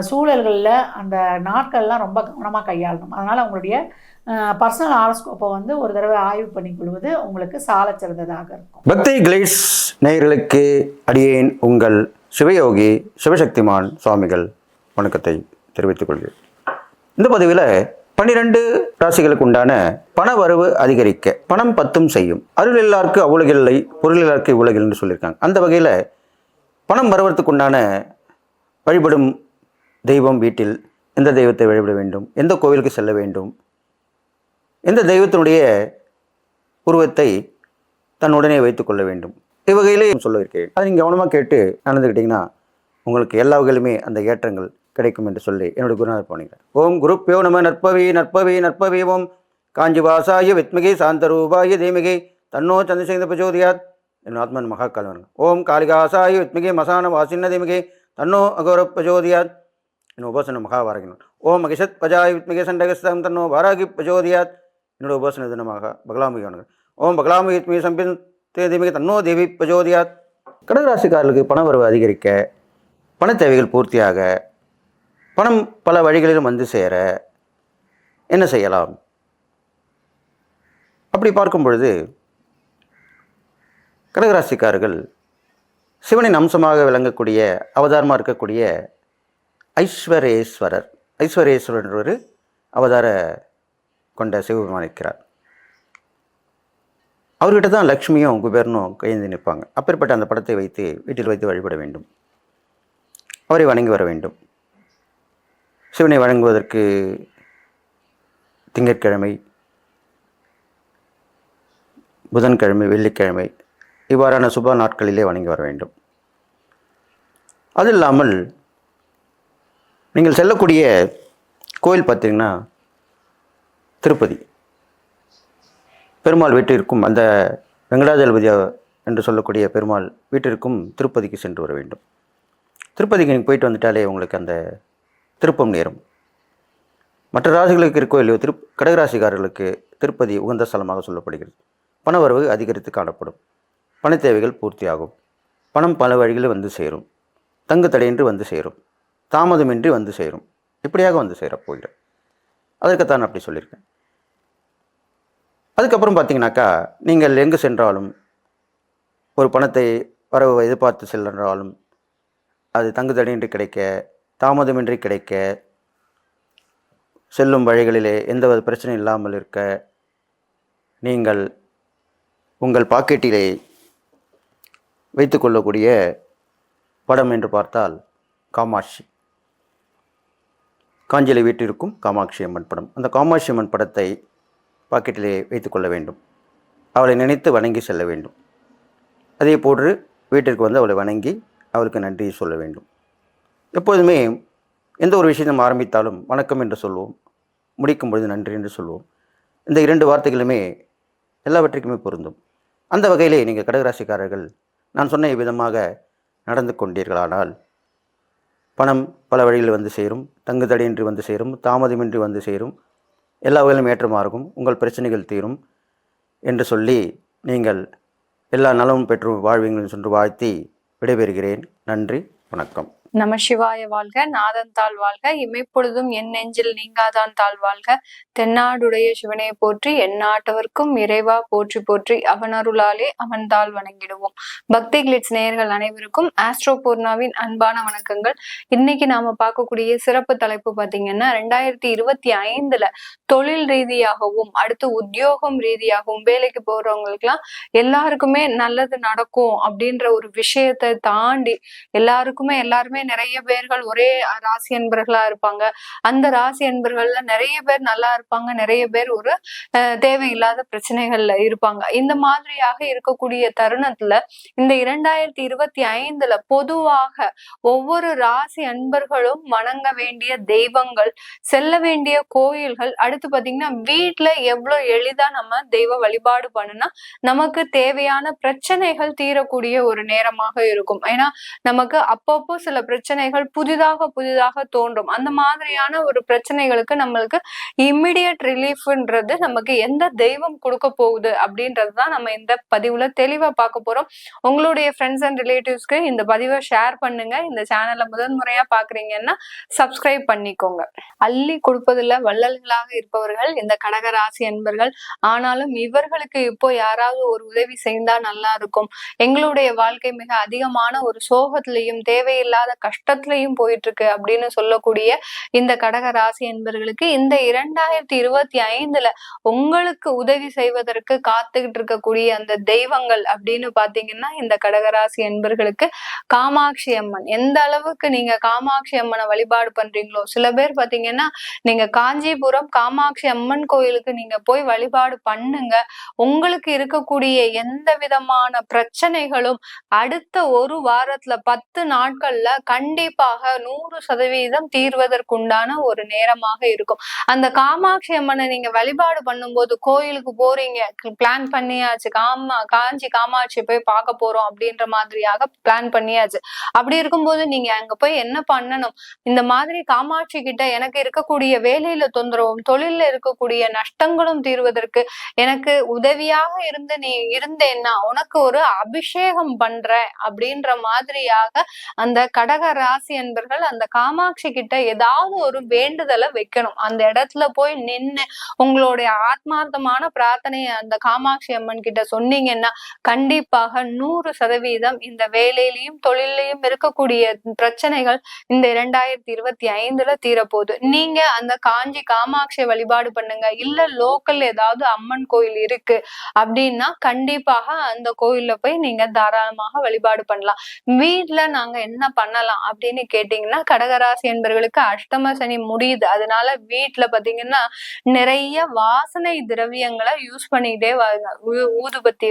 சூழல்களில் அந்த நாட்கள்லாம் ரொம்ப கவனமாக கையாளணும். அதனால் உங்களுடைய பர்சனல் ஹாரோஸ்கோப்பை வந்து ஒரு தடவை ஆய்வு பண்ணிக்கொள்வது உங்களுக்கு சால சிறந்ததாக இருக்கும். பக்தி கிளைட்ஸ் நேயர்களுக்கு அடியேன் உங்கள் சிவயோகி சிவசக்திமான் சுவாமிகள் வணக்கத்தை தெரிவித்துக் கொள்கிறேன். இந்த பதிவில் 12 ராசிகளுக்கு உண்டான பண வரவு அதிகரிக்க பணம் 10 செய்யும், அருள் எல்லாருக்கு அவ்வுலகில்லை, பொருள் எல்லாருக்கு இவ்வுலகில் என்று சொல்லியிருக்காங்க. அந்த வகையில் பணம் வருவதற்கு உண்டான வழிபடும் தெய்வம், வீட்டில் எந்த தெய்வத்தை வழிபட வேண்டும், எந்த கோவிலுக்கு செல்ல வேண்டும், எந்த தெய்வத்தினுடைய உருவத்தை தன்னுடனே வைத்துக் கொள்ள வேண்டும், இவ்வகையிலே சொல்ல இருக்கேன். அதை நீங்கள் கவனமாக கேட்டு நடந்துக்கிட்டிங்கன்னா உங்களுக்கு எல்லா வகையிலுமே அந்த ஏற்றங்கள் கிடைக்கும் என்று சொல்லி என்னுடைய குருநாதர் போனீங்க. ஓம் குருப்பியோ நம. நற்பவி நற்பவி நற்பவி. ஓம் காஞ்சிவாசாய வித்மகே சாந்தரூபாய தீமகே தன்னோ சந்திரசேகர பிரச்சோதயாத். என் ஆத்மன் மகாகாலவன். ஓம் காளிகாசாய வித்மகே மசான வாசின்ன தீமகே தன்னோ அகோர பிரச்சோதயாத். என் உபாசன மகாவாரகின். ஓம் மகிஷத் பஜாய வித்மகே சண்டகஸ்தம் தன்னோ வாராகி பிரச்சோதயாத். என்னோட உபாசன தினமாக பகலாமுகி. ஓம் பகலாமுகி வித்மகே சம்பின் தீமகே தன்னோ தேவி பிரச்சோதயாத். கடகராசிக்காரர்களுக்கு பண வரவு அதிகரிக்க, பண தேவைகள் பூர்த்தியாக, பணம் பல வழிகளிலும் வந்து சேர என்ன செய்யலாம்? அப்படி பார்க்கும் பொழுது கடகராசிக்காரர்கள் சிவனின் அம்சமாக விளங்கக்கூடிய அவதாரமாக இருக்கக்கூடிய ஐஸ்வரேஸ்வரர் என்ற ஒரு அவதார கொண்ட சிவபெருமான் இருக்கிறார். அவர்கிட்ட தான் லக்ஷ்மியும் குபேரனும் கையேந்தி நிற்பாங்க. அப்பேற்பட்ட அந்த படத்தை வைத்து வீட்டில் வைத்து வழிபட வேண்டும். அவரை வணங்கி வர வேண்டும். சிவனை வணங்குவதற்கு திங்கட்கிழமை, புதன்கிழமை, வெள்ளிக்கிழமை இவ்வாறான சுப நாட்களிலே வணங்கி வர வேண்டும். அது இல்லாமல் நீங்கள் செல்லக்கூடிய கோயில் பார்த்தீங்கன்னா திருப்பதி பெருமாள் வீட்டிற்கும், அந்த வெங்கடாஜலபதி என்று சொல்லக்கூடிய பெருமாள் வீட்டிற்கும் திருப்பதிக்கு சென்று வர வேண்டும். திருப்பதிக்கு நீங்கள் போயிட்டு வந்துட்டாலே உங்களுக்கு அந்த திருப்பம் நேரும். மற்ற ராசிகளுக்கு இருக்கோ இல்லையோ, கடகராசிக்காரர்களுக்கு திருப்பதி உகந்த ஸ்தலமாக சொல்லப்படுகிறது. பணவரவு அதிகரித்து காணப்படும். பண தேவைகள் பூர்த்தியாகும். பணம் பல வழிகளில் வந்து சேரும். தங்கு தடையின்றி வந்து சேரும். தாமதமின்றி வந்து சேரும். இப்படியாக வந்து சேர போகிறேன். அதற்குத்தான் அப்படி சொல்லியிருக்கேன். அதுக்கப்புறம் பார்த்தீங்கன்னாக்கா, நீங்கள் எங்கு சென்றாலும் ஒரு பணத்தை வரவு எதிர்பார்த்து சென்றாலும் அது தங்கு தடையின்றி கிடைக்க, தாமதமின்றி கிடைக்க, செல்லும் வழிகளிலே எந்த ஒரு பிரச்சனையும் இல்லாமல் இருக்க, நீங்கள் உங்கள் பாக்கெட்டிலே வைத்துக்கொள்ளக்கூடிய படம் என்று பார்த்தால் காமாட்சி, காஞ்சியில் வீட்டிற்கும் காமாட்சி அம்மன் படம். அந்த காமாட்சி அம்மன் படத்தை பாக்கெட்டிலே வைத்துக்கொள்ள வேண்டும். அவளை நினைத்து வணங்கி செல்ல வேண்டும். அதே போன்று வீட்டிற்கு வந்து அவளை வணங்கி அவளுக்கு நன்றி சொல்ல வேண்டும். எப்போதுமே எந்த ஒரு விஷயம் நம்ம ஆரம்பித்தாலும் வணக்கம் என்று சொல்வோம், முடிக்கும் பொழுது நன்றி என்று சொல்வோம். இந்த 2 வார்த்தைகளுமே எல்லாவற்றுக்குமே பொருந்தும். அந்த வகையிலே நீங்கள் கடகராசிக்காரர்கள் நான் சொன்ன விதமாக நடந்து கொண்டீர்களானால் பணம் பல வழிகளில் வந்து சேரும். தங்கு தடையின்றி வந்து சேரும். தாமதமின்றி வந்து சேரும். எல்லா வகையிலும் ஏற்றமாகும். உங்கள் பிரச்சனைகள் தீரும் என்று சொல்லி நீங்கள் எல்லா நலமும் பெற்று வாழ்வீங்கள் என்று வாழ்த்தி விடைபெறுகிறேன். நன்றி, வணக்கம். நம சிவாய வாழ்க. நாதன் தாழ் வாழ்க. இமைப்பொழுதும் என் நெஞ்சில் நீங்காதான் தாழ் வாழ்க. தென்னாடுடைய சிவனை போற்றி, எந்நாட்டவர்க்கும் இறைவா போற்றி போற்றி, அவன் அருளாலே அவன் தாழ் வணங்கிடுவோம். பக்தி கிளிட்ஸ் நேயர்கள் அனைவருக்கும் ஆஸ்ட்ரோ பூர்ணாவின் அன்பான வணக்கங்கள். இன்னைக்கு நாம பார்க்கக்கூடிய சிறப்பு தலைப்பு பாத்தீங்கன்னா 2025 தொழில் ரீதியாகவும் அடுத்து உத்தியோகம் ரீதியாகவும் வேலைக்கு போறவங்களுக்குலாம் எல்லாருக்குமே நல்லது நடக்கும் அப்படின்ற ஒரு விஷயத்தை தாண்டி எல்லாருமே நிறைய பேர்கள் ஒரே ராசி அன்பர்களா இருப்பாங்க. அந்த ராசி அன்பர்கள்ல நிறைய பேர் நல்லா இருப்பாங்க, நிறைய பேர் ஒரு தேவையில்லாத பிரச்சனைகள்ல இருப்பாங்க. இந்த மாதிரியாக இருக்கக்கூடிய தருணத்துல இந்த 2025 பொதுவாக ஒவ்வொரு ராசி அன்பர்களும் வணங்க வேண்டிய தெய்வங்கள், செல்ல வேண்டிய கோயில்கள், அடுத்து பாத்தீங்கன்னா வீட்டுல எவ்வளவு எளிதா நம்ம தெய்வ வழிபாடு பண்ணுனா நமக்கு தேவையான பிரச்சனைகள் தீரக்கூடிய ஒரு நேரமாக இருக்கும். ஏன்னா நமக்கு அப்பப்போ சில பிரச்சனைகள் புதிதாக தோன்றும். அந்த மாதிரியான ஒரு பிரச்சனைகளுக்கு நம்மளுக்கு இம்மிடியட் ரிலீஃப்ன்றது நமக்கு எந்த தெய்வம் கொடுக்க போகுது அப்படின்றதுதான் நம்ம இந்த பதிவுல தெளிவா பார்க்க போறோம். உங்களுடைய ஃப்ரெண்ட்ஸ் அண்ட் ரிலேட்டிவ்ஸ்க்கு இந்த பதிவை ஷேர் பண்ணுங்க. இந்த சேனலை முதன்முறையா பாக்குறீங்கன்னா சப்ஸ்கிரைப் பண்ணிக்கோங்க. அள்ளி கொடுப்பதில் வள்ளல்களாக இருப்பவர்கள் இந்த கடக ராசி அன்பர்கள். ஆனாலும் இவர்களுக்கு இப்போ யாராவது ஒரு உதவி செய்தா நல்லா இருக்கும். எங்களுடைய வாழ்க்கை மிக அதிகமான ஒரு சோகத்திலையும் தேவையில்லாத கஷ்டத்திலையும் போயிட்டு இருக்கு அப்படின்னு சொல்லக்கூடிய இந்த கடக ராசி என்பர்களுக்கு இந்த 2025 உங்களுக்கு உதவி செய்வதற்கு காத்துக்கிட்டு இருக்கக்கூடிய அந்த தெய்வங்கள் அப்படின்னு பாத்தீங்கன்னா இந்த கடகராசி என்பர்களுக்கு காமாட்சி அம்மன். எந்த அளவுக்கு நீங்க காமாட்சி அம்மனை வழிபாடு பண்றீங்களோ, சில பேர் பாத்தீங்கன்னா நீங்க காஞ்சிபுரம் காமாட்சி அம்மன் கோயிலுக்கு நீங்க போய் வழிபாடு பண்ணுங்க. உங்களுக்கு இருக்கக்கூடிய எந்த விதமான பிரச்சனைகளும் அடுத்த ஒரு வாரத்துல 10 நாட்கள்ல கண்டிப்பாக 100% தீர்வதற்குண்டான ஒரு நேரமாக இருக்கும். அந்த காமாட்சி அம்மனை நீங்க வழிபாடு பண்ணும்போது கோயிலுக்கு போறீங்க, பிளான் பண்ணியாச்சு, காஞ்சி காமாட்சி போய் பார்க்க போறோம் அப்படின்ற மாதிரியாக பிளான் பண்ணியாச்சு. அப்படி இருக்கும்போது நீங்க அங்க போய் என்ன பண்ணணும், இந்த மாதிரி காமாட்சி கிட்ட எனக்கு இருக்கக்கூடிய வேலையில தொந்தரவும் தொழில இருக்கக்கூடிய நஷ்டங்களும் தீர்வதற்கு எனக்கு உதவியாக இருந்து நீ இருந்தேன்னா உனக்கு ஒரு அபிஷேகம் பண்ற அப்படின்ற மாதிரியாக அந்த கடக கடக ராசி என்பர்கள் அந்த காமாட்சி கிட்ட ஏதாவது ஒரு வேண்டுதலை வைக்கணும். அந்த இடத்துல போய் நின்று உங்களுடைய ஆத்மார்த்தமான பிரார்த்தனையை அந்த காமாட்சி அம்மன் கிட்ட சொன்னீங்கன்னா கண்டிப்பாக 100% இந்த வேலையிலையும் தொழிலையும் இருக்கக்கூடிய பிரச்சனைகள் இந்த 2025ல தீரப்போகுது. நீங்க அந்த காஞ்சி காமாட்சி வழிபாடு பண்ணுங்க. இல்ல லோக்கல் ஏதாவது அம்மன் கோயில் இருக்கு அப்படின்னா கண்டிப்பாக அந்த கோயில்ல போய் நீங்க தாராளமாக வழிபாடு பண்ணலாம். வீட்டுல நாங்க என்ன பண்ணலாம் அப்படின்னு கேட்டீங்கன்னா, கடகராசி என்பவர்களுக்கு அஷ்டம சனி முடியுது. அதனால வீட்டுல பாத்தீங்கன்னா நிறைய வாசனை திரவியங்களை யூஸ் பண்ணிக்கிட்டே வாங்க. ஊதுபத்தி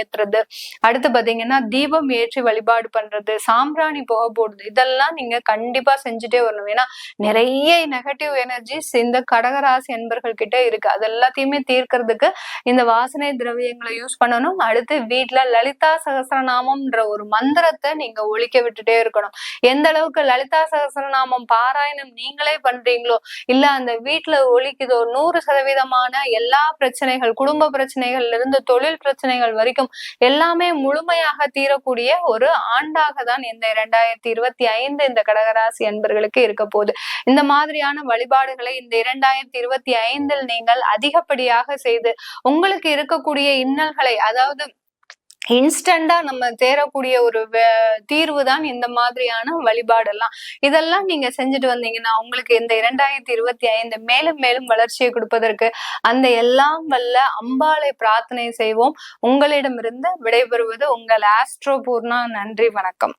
ஏத்துறது, அடுத்து பாத்தீங்கன்னா தீபம் ஏற்றி வழிபாடு பண்றது, சாம்பிராணி புகை போடுறது, இதெல்லாம் நீங்க கண்டிப்பா செஞ்சுட்டே வரணும். ஏன்னா நிறைய நெகட்டிவ் எனர்ஜிஸ் இந்த கடகராசி என்பர்கள் கிட்ட இருக்கு. அது எல்லாத்தையுமே தீர்க்கறதுக்கு இந்த வாசனை திரவியங்களை யூஸ் பண்ணணும். அடுத்து வீட்டுல லலிதா சகஸ்ரநாமம்ன்ற ஒரு மந்திரத்தை நீங்க ஒழிக்க விட்டுட்டே இருக்கணும். எந்த அளவுக்கு லலிதா சகஸ்ரநாமம் பாராயணம் நீங்களே பண்றீங்களோ, இல்ல அந்த வீட்டுல ஒழிக்குதோ, 100% எல்லா பிரச்சனைகள், குடும்ப பிரச்சனைகள்ல இருந்து தொழில் பிரச்சனைகள் வரைக்கும் எல்லாமே முழுமையாக தீரக்கூடிய ஒரு ஆண்டாக தான் இந்த 2025 இந்த கடகராசி அன்பர்களுக்கு இருக்க போகுது. இந்த மாதிரியான வழிபாடுகளை இந்த 2025 நீங்கள் அதிகப்படியாக செய்து உங்களுக்கு இருக்கக்கூடிய இன்னல்களை, அதாவது இன்ஸ்டண்டா நம்ம தேரக்கூடிய ஒரு தீர்வு தான் இந்த மாதிரியான வழிபாடெல்லாம். இதெல்லாம் நீங்க செஞ்சுட்டு வந்தீங்கன்னா உங்களுக்கு இந்த 2025 மேலும் மேலும் வளர்ச்சியை கொடுப்பதற்கு அந்த எல்லாம் வல்ல அம்பாளை பிரார்த்தனை செய்வோம். உங்களிடமிருந்து விடைபெறுவது உங்கள் ஆஸ்ட்ரோ பூர்ணா. நன்றி, வணக்கம்.